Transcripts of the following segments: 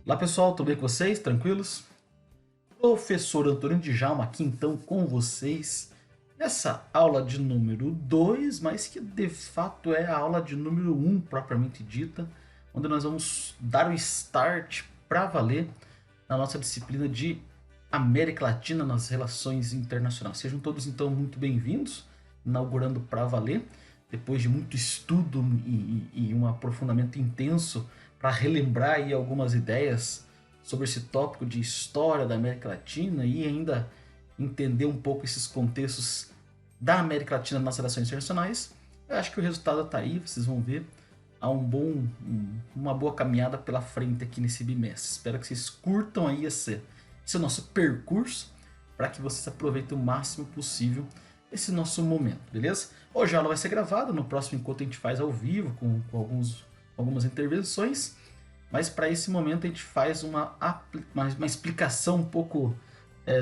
Olá pessoal, tudo bem com vocês? Tranquilos? Professor Antônio Djalma aqui então com vocês nessa aula de número 2, mas que de fato é a aula de número 1 propriamente dita, onde nós vamos dar o start para valer na nossa disciplina de América Latina nas relações internacionais. Sejam todos então muito bem-vindos, inaugurando para valer, depois de muito estudo e um aprofundamento intenso para relembrar aí algumas ideias sobre esse tópico de história da América Latina e ainda entender um pouco esses contextos da América Latina nas relações internacionais. Eu acho que o resultado está aí, vocês vão ver. Há uma boa caminhada pela frente aqui nesse bimestre. Espero que vocês curtam aí esse nosso percurso para que vocês aproveitem o máximo possível esse nosso momento, beleza? Hoje a aula vai ser gravada, no próximo encontro a gente faz ao vivo com algumas intervenções, mas para esse momento a gente faz uma explicação um pouco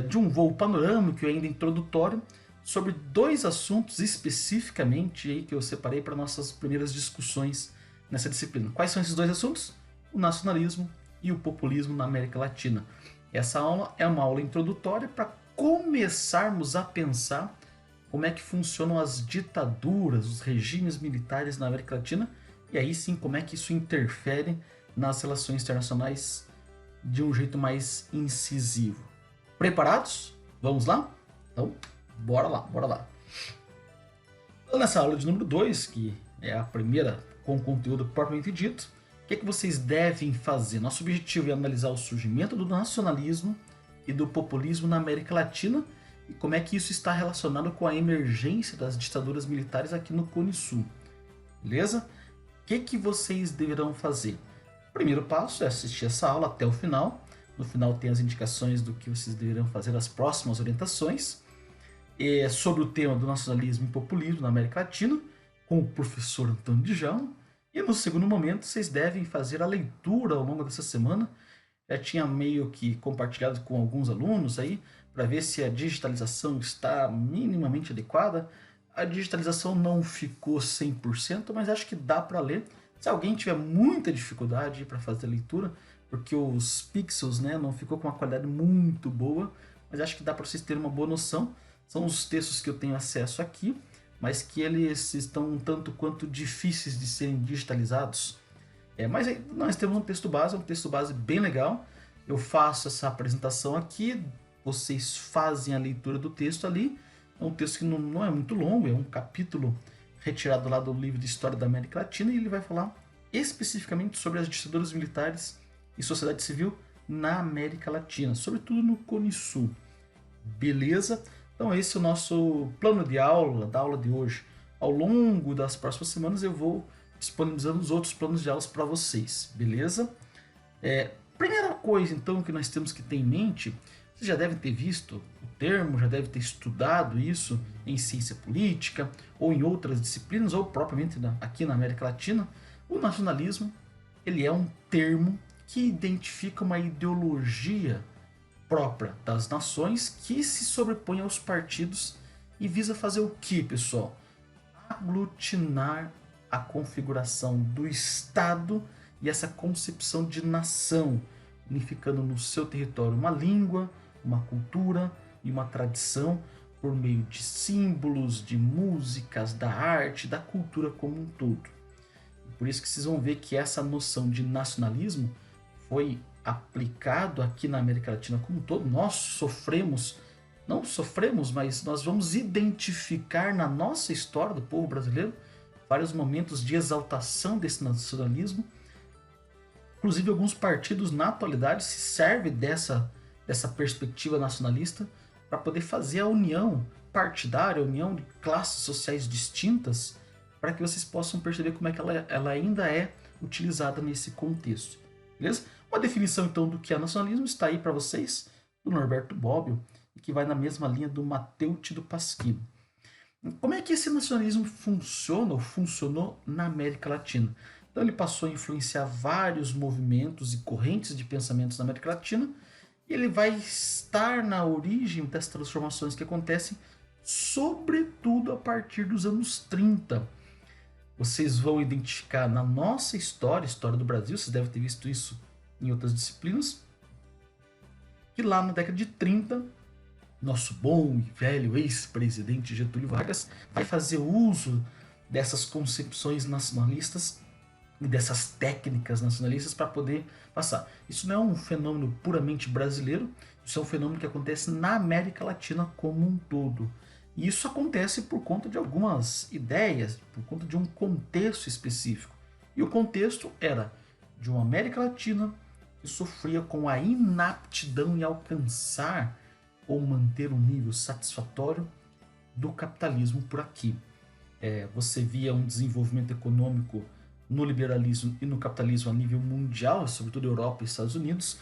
de um voo panorâmico e ainda introdutório sobre dois assuntos especificamente aí que eu separei para nossas primeiras discussões nessa disciplina. Quais são esses dois assuntos? O nacionalismo e o populismo na América Latina. Essa aula é uma aula introdutória para começarmos a pensar como é que funcionam as ditaduras, os regimes militares na América Latina, e aí sim como é que isso interfere nas relações internacionais de um jeito mais incisivo. Preparados? Vamos lá? Então, bora lá, bora lá. Então, nessa aula de número 2, que é a primeira com conteúdo propriamente dito, o que vocês devem fazer? Nosso objetivo é analisar o surgimento do nacionalismo e do populismo na América Latina e como é que isso está relacionado com a emergência das ditaduras militares aqui no Cone Sul. Beleza? O que vocês deverão fazer? O primeiro passo é assistir essa aula até o final. No final tem as indicações do que vocês deverão fazer, as próximas orientações sobre o tema do nacionalismo e populismo na América Latina, com o professor Antônio Djalma. E no segundo momento, vocês devem fazer a leitura ao longo dessa semana. Já tinha meio que compartilhado com alguns alunos aí, para ver se a digitalização está minimamente adequada. A digitalização não ficou 100%, mas acho que dá para ler. Se alguém tiver muita dificuldade para fazer a leitura, porque os pixels, né, não ficou com uma qualidade muito boa, mas acho que dá para vocês terem uma boa noção. São os textos que eu tenho acesso aqui, mas que eles estão um tanto quanto difíceis de serem digitalizados. Mas aí nós temos um texto base bem legal. Eu faço essa apresentação aqui, vocês fazem a leitura do texto ali. É um texto que não é muito longo, é um capítulo retirado lá do livro de História da América Latina e ele vai falar especificamente sobre as ditaduras militares e sociedade civil na América Latina, sobretudo no Cone Sul. Beleza? Então esse é o nosso plano de aula, da aula de hoje. Ao longo das próximas semanas eu vou disponibilizando os outros planos de aulas para vocês, beleza? Primeira coisa então que nós temos que ter em mente, vocês já devem ter visto o termo, já devem ter estudado isso em ciência política ou em outras disciplinas ou propriamente aqui na América Latina. O nacionalismo, ele é um termo que identifica uma ideologia própria das nações que se sobrepõe aos partidos e visa fazer o que, pessoal? Aglutinar a configuração do Estado e essa concepção de nação, unificando no seu território uma língua, uma cultura e uma tradição por meio de símbolos, de músicas, da arte, da cultura como um todo. Por isso que vocês vão ver que essa noção de nacionalismo foi aplicado aqui na América Latina como um todo. Nós não sofremos, mas nós vamos identificar na nossa história do povo brasileiro vários momentos de exaltação desse nacionalismo. Inclusive alguns partidos na atualidade se servem dessa perspectiva nacionalista para poder fazer a união partidária, a união de classes sociais distintas, para que vocês possam perceber como é que ela ainda é utilizada nesse contexto. Beleza? Uma definição então do que é nacionalismo está aí para vocês, do Norberto Bobbio, e que vai na mesma linha do Matteo Tido Pasquino. Como é que esse nacionalismo funciona ou funcionou na América Latina? Então ele passou a influenciar vários movimentos e correntes de pensamentos na América Latina, e ele vai estar na origem das transformações que acontecem, sobretudo a partir dos anos 30. Vocês vão identificar na nossa história, história do Brasil, vocês devem ter visto isso em outras disciplinas, que lá na década de 30, nosso bom e velho ex-presidente Getúlio Vargas vai fazer uso dessas concepções nacionalistas e dessas técnicas nacionalistas para poder passar. Isso não é um fenômeno puramente brasileiro, isso é um fenômeno que acontece na América Latina como um todo. E isso acontece por conta de algumas ideias, por conta de um contexto específico. E o contexto era de uma América Latina que sofria com a inaptidão em alcançar ou manter um nível satisfatório do capitalismo por aqui. Você via um desenvolvimento econômico no liberalismo e no capitalismo a nível mundial, sobretudo Europa e Estados Unidos,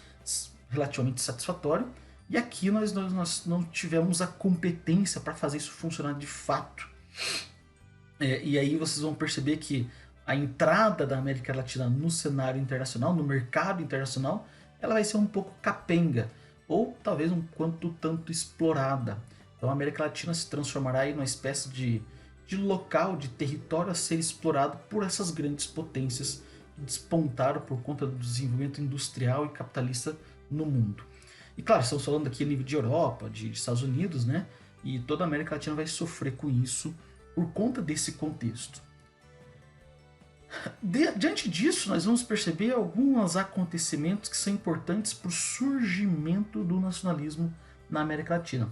relativamente satisfatório, e aqui nós não tivemos a competência para fazer isso funcionar de fato. E aí vocês vão perceber que a entrada da América Latina no cenário internacional, no mercado internacional, ela vai ser um pouco capenga, ou talvez um quanto tanto explorada. Então a América Latina se transformará aí numa espécie de local, de território a ser explorado por essas grandes potências que despontaram por conta do desenvolvimento industrial e capitalista no mundo. E claro, estamos falando aqui a nível de Europa, de Estados Unidos, né? E toda a América Latina vai sofrer com isso por conta desse contexto. Diante disso, nós vamos perceber alguns acontecimentos que são importantes para o surgimento do nacionalismo na América Latina.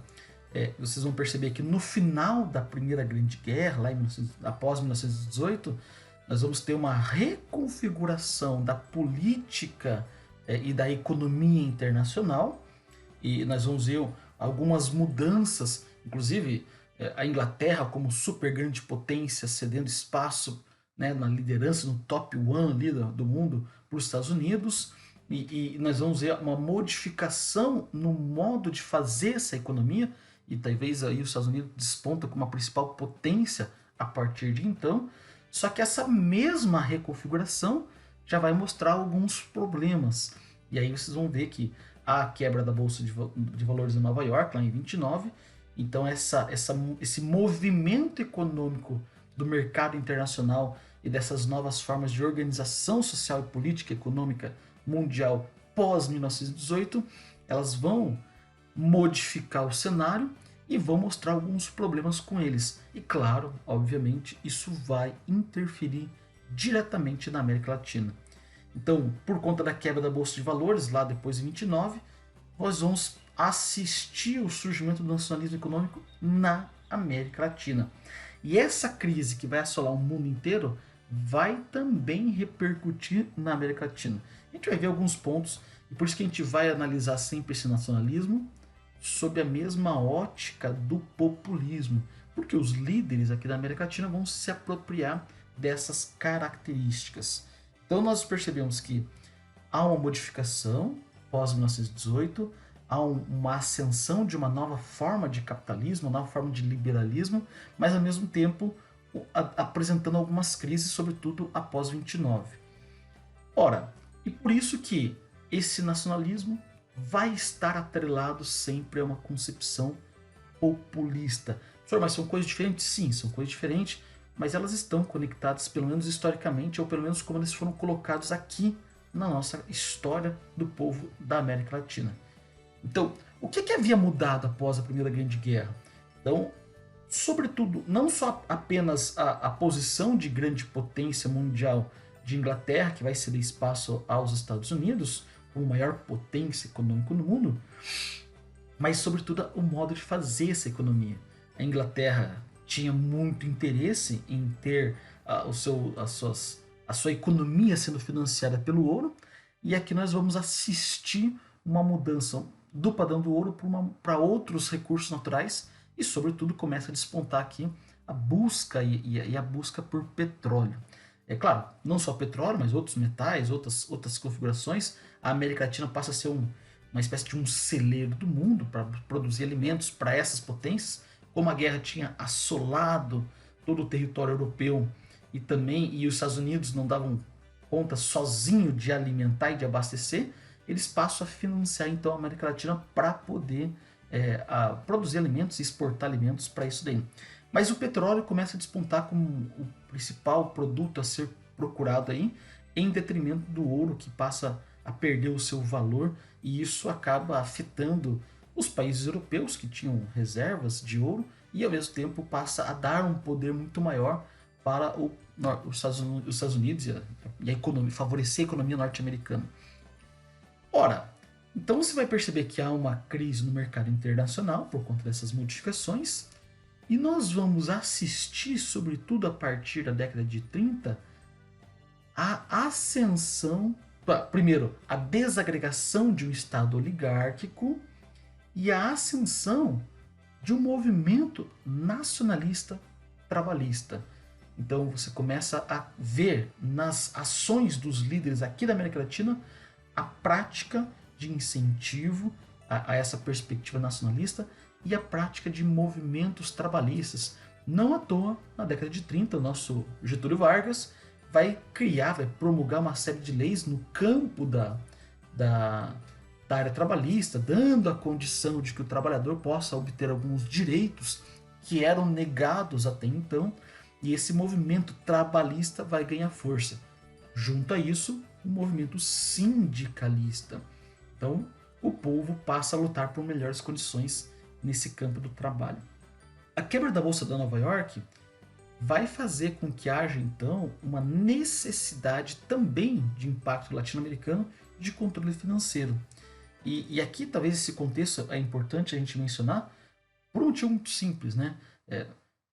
Vocês vão perceber que no final da Primeira Grande Guerra, após 1918, nós vamos ter uma reconfiguração da política e da economia internacional, e nós vamos ver algumas mudanças, inclusive a Inglaterra como super grande potência cedendo espaço, né, na liderança, no top 1 ali do mundo para os Estados Unidos, e nós vamos ver uma modificação no modo de fazer essa economia, e talvez aí os Estados Unidos desponta como a principal potência a partir de então. Só que essa mesma reconfiguração já vai mostrar alguns problemas. E aí vocês vão ver que há a quebra da Bolsa de Valores em Nova York, lá em 29. Então esse movimento econômico do mercado internacional e dessas novas formas de organização social e política econômica mundial pós-1918, elas vão modificar o cenário e vão mostrar alguns problemas com eles. E claro, obviamente, isso vai interferir diretamente na América Latina. Então, por conta da quebra da Bolsa de Valores, lá depois de 29, nós vamos assistir o surgimento do nacionalismo econômico na América Latina. E essa crise que vai assolar o mundo inteiro vai também repercutir na América Latina. A gente vai ver alguns pontos, e por isso que a gente vai analisar sempre esse nacionalismo sob a mesma ótica do populismo, porque os líderes aqui da América Latina vão se apropriar dessas características. Então nós percebemos que há uma modificação pós-1918, há uma ascensão de uma nova forma de capitalismo, uma nova forma de liberalismo, mas ao mesmo tempo apresentando algumas crises, sobretudo após 29. Ora, e por isso que esse nacionalismo vai estar atrelado sempre a uma concepção populista. Professor, mas são coisas diferentes? Sim, são coisas diferentes, mas elas estão conectadas, pelo menos historicamente, ou pelo menos como eles foram colocados aqui na nossa história do povo da América Latina. Então, o que havia mudado após a Primeira Grande Guerra? Então, sobretudo, não só apenas a posição de grande potência mundial de Inglaterra, que vai ceder espaço aos Estados Unidos, como maior potência econômica no mundo, mas sobretudo o modo de fazer essa economia. A Inglaterra tinha muito interesse em ter a sua economia sendo financiada pelo ouro, e aqui nós vamos assistir uma mudança do padrão do ouro para outros recursos naturais, e sobretudo começa a despontar aqui a busca e a busca por petróleo. É claro, não só petróleo, mas outros metais, outras configurações. A América Latina passa a ser uma espécie de um celeiro do mundo para produzir alimentos para essas potências. Como a guerra tinha assolado todo o território europeu e os Estados Unidos não davam conta sozinho de alimentar e de abastecer, eles passam a financiar então a América Latina para poder produzir alimentos e exportar alimentos para isso daí. Mas o petróleo começa a despontar como o principal produto a ser procurado aí, em detrimento do ouro, que passa a perder o seu valor, e isso acaba afetando os países europeus que tinham reservas de ouro e ao mesmo tempo passa a dar um poder muito maior para os Estados Unidos e a economia, favorecer a economia norte-americana. Ora, então você vai perceber que há uma crise no mercado internacional por conta dessas modificações, e nós vamos assistir, sobretudo a partir da década de 30, a ascensão, primeiro, a desagregação de um Estado oligárquico e a ascensão de um movimento nacionalista trabalhista. Então você começa a ver nas ações dos líderes aqui da América Latina a prática de incentivo a essa perspectiva nacionalista e a prática de movimentos trabalhistas. Não à toa, na década de 30, o nosso Getúlio Vargas vai promulgar uma série de leis no campo da área trabalhista, dando a condição de que o trabalhador possa obter alguns direitos que eram negados até então, e esse movimento trabalhista vai ganhar força. Junto a isso, o movimento sindicalista. Então, o povo passa a lutar por melhores condições nesse campo do trabalho. A quebra da Bolsa de Nova York vai fazer com que haja, então, uma necessidade também de impacto latino-americano de controle financeiro. E aqui, talvez, esse contexto é importante a gente mencionar por um motivo muito simples, né?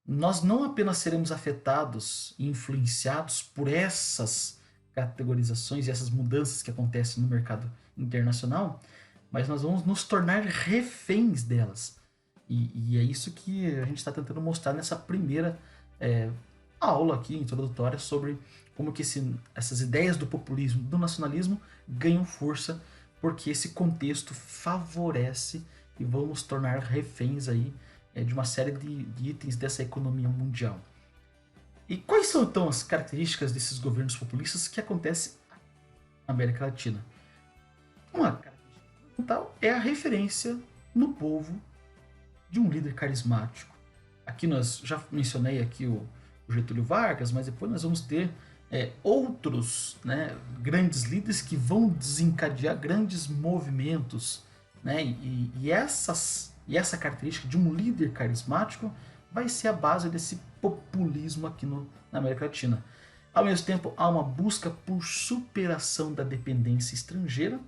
Nós não apenas seremos afetados e influenciados por essas categorizações e essas mudanças que acontecem no mercado internacional, mas nós vamos nos tornar reféns delas. E é isso que a gente está tentando mostrar nessa primeira aula aqui, introdutória, sobre como que essas ideias do populismo, do nacionalismo, ganham força, porque esse contexto favorece e vão nos tornar reféns aí de uma série de itens dessa economia mundial. E quais são então as características desses governos populistas que acontecem na América Latina? Uma característica fundamental é a referência no povo de um líder carismático. Aqui nós já mencionei aqui o Getúlio Vargas, mas depois nós vamos ter outros, né, grandes líderes que vão desencadear grandes movimentos, né, e essa característica de um líder carismático vai ser a base desse populismo aqui na América Latina. Ao mesmo tempo, há uma busca por superação da dependência estrangeira,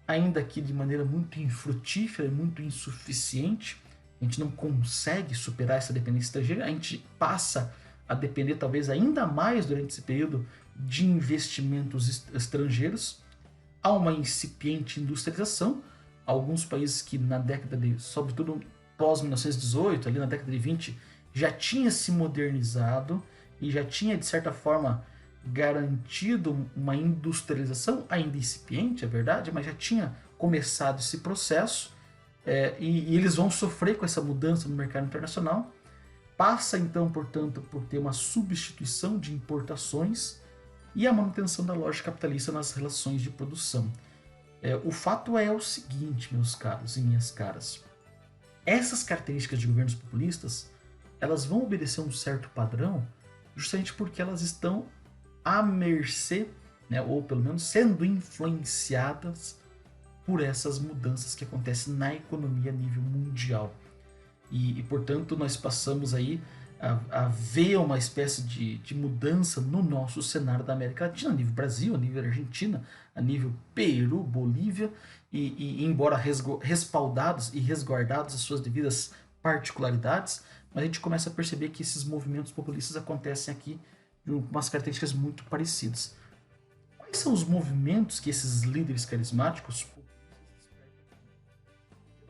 ainda que de maneira muito infrutífera e muito insuficiente. A gente não consegue superar essa dependência estrangeira, a gente passa a depender talvez ainda mais durante esse período de investimentos estrangeiros. Há uma incipiente industrialização, alguns países que na década de, sobretudo pós-1918, ali na década de 20, já tinha se modernizado e já tinha, de certa forma, garantido uma industrialização, ainda incipiente, é verdade, mas já tinha começado esse processo, e eles vão sofrer com essa mudança no mercado internacional. Passa, então, portanto, por ter uma substituição de importações e a manutenção da lógica capitalista nas relações de produção. O fato é o seguinte, meus caros e minhas caras. Essas características de governos populistas, elas vão obedecer um certo padrão justamente porque elas estão à mercê, né, ou pelo menos sendo influenciadas por essas mudanças que acontecem na economia a nível mundial. E portanto, nós passamos aí a ver uma espécie de mudança no nosso cenário da América Latina, a nível Brasil, a nível Argentina, a nível Peru, Bolívia, e embora respaldados e resguardados as suas devidas particularidades, mas a gente começa a perceber que esses movimentos populistas acontecem aqui com umas características muito parecidas. Quais são os movimentos que esses líderes carismáticos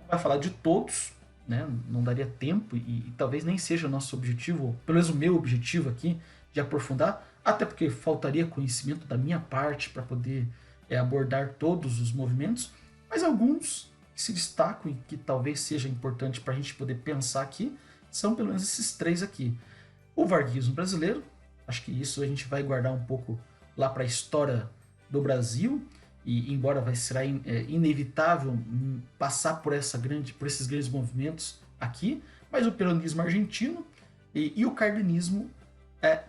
vai falar de todos, né? Não daria tempo e talvez nem seja o nosso objetivo, pelo menos o meu objetivo aqui, de aprofundar, até porque faltaria conhecimento da minha parte para poder abordar todos os movimentos, mas alguns que se destacam e que talvez seja importante para a gente poder pensar aqui, são pelo menos esses três aqui. O varguismo brasileiro, acho que isso a gente vai guardar um pouco lá para a história do Brasil, e embora será inevitável passar por esses grandes movimentos aqui, mas o peronismo argentino e o cardenismo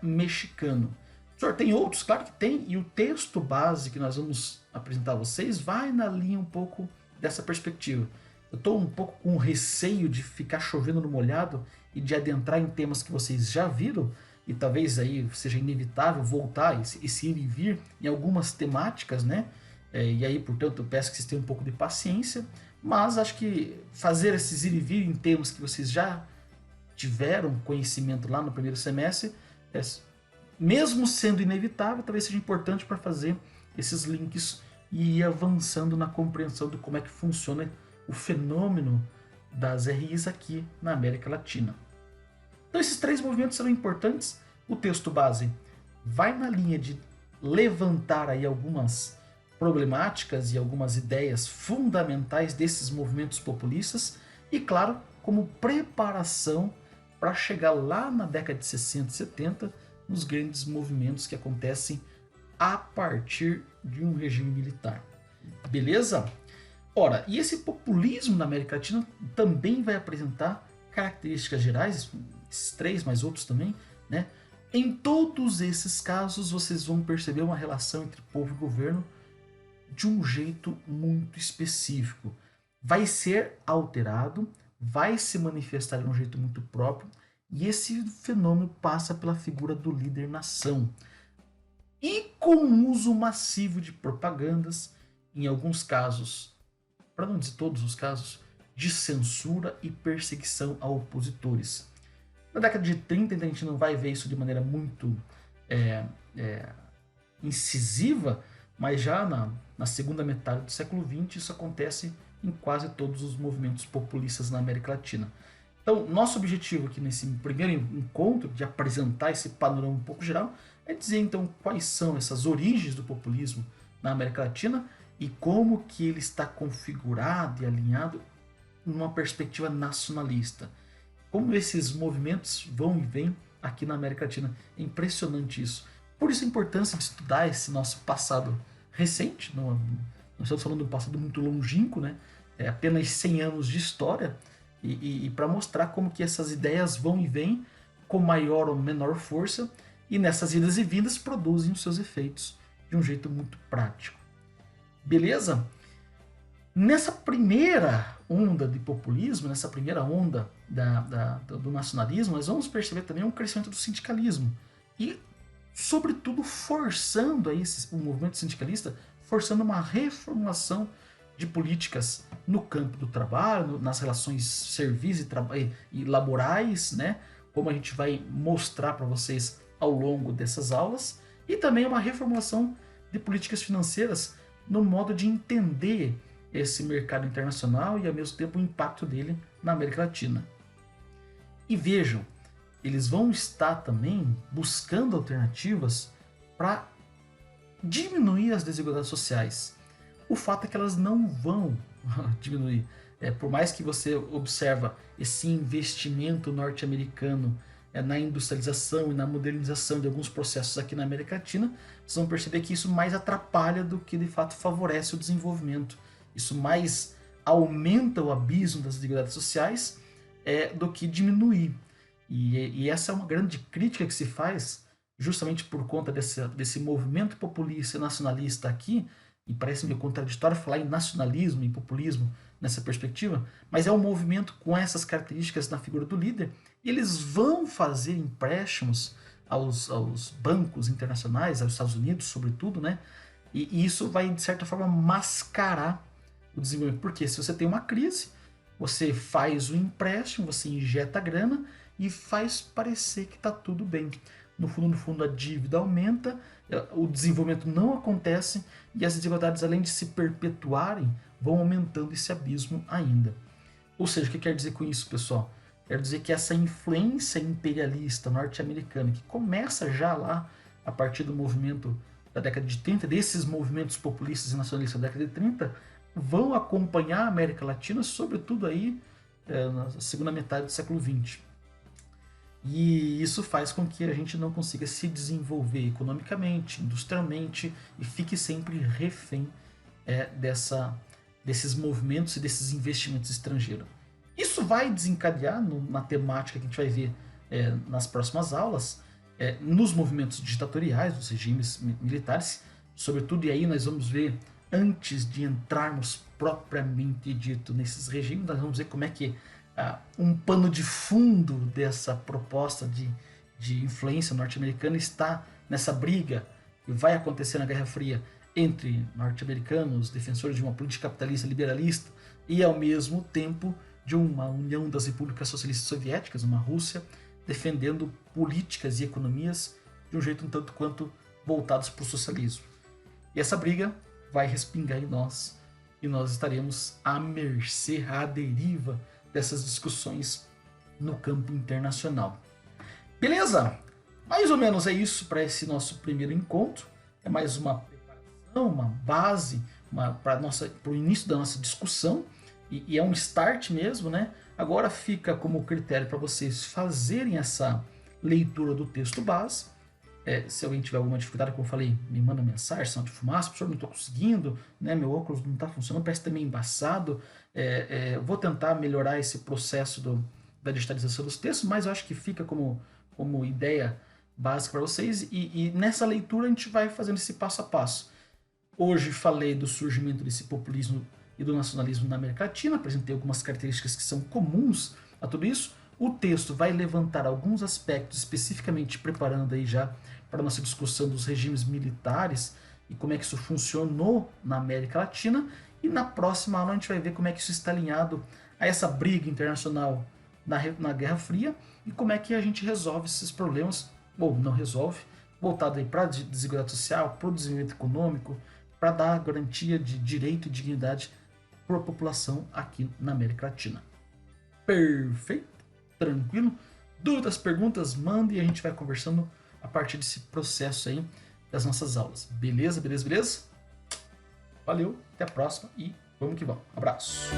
mexicano. Senhor, tem outros? Claro que tem, e o texto base que nós vamos apresentar a vocês vai na linha um pouco dessa perspectiva. Eu estou um pouco com receio de ficar chovendo no molhado e de adentrar em temas que vocês já viram, e talvez aí seja inevitável voltar e se ir e vir em algumas temáticas, né? E aí, portanto, eu peço que vocês tenham um pouco de paciência, mas acho que fazer esses ir e vir em temas que vocês já tiveram conhecimento lá no primeiro semestre, é, mesmo sendo inevitável, talvez seja importante para fazer esses links e ir avançando na compreensão de como é que funciona o fenômeno das RIs aqui na América Latina. Então esses três movimentos serão importantes. O texto base vai na linha de levantar aí algumas problemáticas e algumas ideias fundamentais desses movimentos populistas e, claro, como preparação para chegar lá na década de 60 e 70 nos grandes movimentos que acontecem a partir de um regime militar. Beleza? Ora, e esse populismo na América Latina também vai apresentar características gerais, esses três, mas outros também, né? Em todos esses casos, vocês vão perceber uma relação entre povo e governo de um jeito muito específico. Vai ser alterado, vai se manifestar de um jeito muito próprio, e esse fenômeno passa pela figura do líder-nação. E com o uso massivo de propagandas, em alguns casos, para não dizer todos os casos, de censura e perseguição a opositores. Na década de 30 a gente não vai ver isso de maneira muito incisiva, mas já na segunda metade do século XX isso acontece em quase todos os movimentos populistas na América Latina. Então, nosso objetivo aqui nesse primeiro encontro, de apresentar esse panorama um pouco geral, é dizer então quais são essas origens do populismo na América Latina e como que ele está configurado e alinhado numa perspectiva nacionalista. Como esses movimentos vão e vêm aqui na América Latina. É impressionante isso. Por isso a importância de estudar esse nosso passado recente. Não estamos falando de um passado muito longínquo, né? É apenas 100 anos de história. E para mostrar como que essas ideias vão e vêm com maior ou menor força. E nessas idas e vindas produzem os seus efeitos de um jeito muito prático. Beleza? Nessa primeira onda de populismo, nessa primeira onda do nacionalismo, nós vamos perceber também um crescimento do sindicalismo. E, sobretudo, forçando aí o movimento sindicalista, forçando uma reformulação de políticas no campo do trabalho, nas relações serviço e laborais, né? Como a gente vai mostrar para vocês ao longo dessas aulas, e também uma reformulação de políticas financeiras no modo de entender esse mercado internacional e ao mesmo tempo o impacto dele na América Latina. E vejam, eles vão estar também buscando alternativas para diminuir as desigualdades sociais. O fato é que elas não vão diminuir. Por mais que você observa esse investimento norte-americano na industrialização e na modernização de alguns processos aqui na América Latina, vocês vão perceber que isso mais atrapalha do que de fato favorece o desenvolvimento. Isso mais aumenta o abismo das desigualdades sociais do que diminuir. E essa é uma grande crítica que se faz justamente por conta desse movimento populista e nacionalista aqui, e parece meio contraditório falar em nacionalismo e populismo nessa perspectiva, mas é um movimento com essas características na figura do líder, e eles vão fazer empréstimos aos bancos internacionais, aos Estados Unidos sobretudo, né? E isso vai, de certa forma, mascarar o desenvolvimento. Porque se você tem uma crise, você faz o empréstimo, você injeta grana e faz parecer que está tudo bem. No fundo, a dívida aumenta, o desenvolvimento não acontece e as desigualdades, além de se perpetuarem, vão aumentando esse abismo ainda. Ou seja, o que quer dizer com isso, pessoal? Quer dizer que essa influência imperialista norte-americana, que começa já lá a partir do movimento da década de 30, desses movimentos populistas e nacionalistas da década de 30, vão acompanhar a América Latina, sobretudo aí na segunda metade do século XX. E isso faz com que a gente não consiga se desenvolver economicamente, industrialmente e fique sempre refém desses movimentos e desses investimentos estrangeiros. Isso vai desencadear na temática que a gente vai ver nas próximas aulas, nos movimentos ditatoriais, dos regimes militares, sobretudo, e aí nós vamos ver, antes de entrarmos propriamente dito nesses regimes, nós vamos ver como é que um pano de fundo dessa proposta de influência norte-americana está nessa briga que vai acontecer na Guerra Fria entre norte-americanos, defensores de uma política capitalista liberalista, e ao mesmo tempo de uma União das Repúblicas Socialistas Soviéticas, uma Rússia, defendendo políticas e economias de um jeito um tanto quanto voltados para o socialismo. E essa briga vai respingar em nós, e nós estaremos à mercê, à deriva dessas discussões no campo internacional. Beleza? Mais ou menos é isso para esse nosso primeiro encontro. É mais uma preparação, uma base para o início da nossa discussão. E é um start mesmo, né? Agora fica como critério para vocês fazerem essa leitura do texto base. Se alguém tiver alguma dificuldade, como eu falei, me manda mensagem, sinal de fumaça, professor, não estou conseguindo, né? Meu óculos não está funcionando, parece também embaçado. Vou tentar melhorar esse processo da digitalização dos textos, mas eu acho que fica como ideia básica para vocês. E nessa leitura a gente vai fazendo esse passo a passo. Hoje falei do surgimento desse populismo e do nacionalismo na América Latina, apresentei algumas características que são comuns a tudo isso. O texto vai levantar alguns aspectos, especificamente preparando aí já para a nossa discussão dos regimes militares e como é que isso funcionou na América Latina. E na próxima aula a gente vai ver como é que isso está alinhado a essa briga internacional na Guerra Fria e como é que a gente resolve esses problemas, ou não resolve, voltado aí para a desigualdade social, para o desenvolvimento econômico, para dar a garantia de direito e dignidade para a população aqui na América Latina. Perfeito? Tranquilo? Dúvidas, perguntas, manda e a gente vai conversando a partir desse processo aí das nossas aulas. Beleza, beleza, beleza? Valeu, até a próxima e vamos que vamos. Abraço!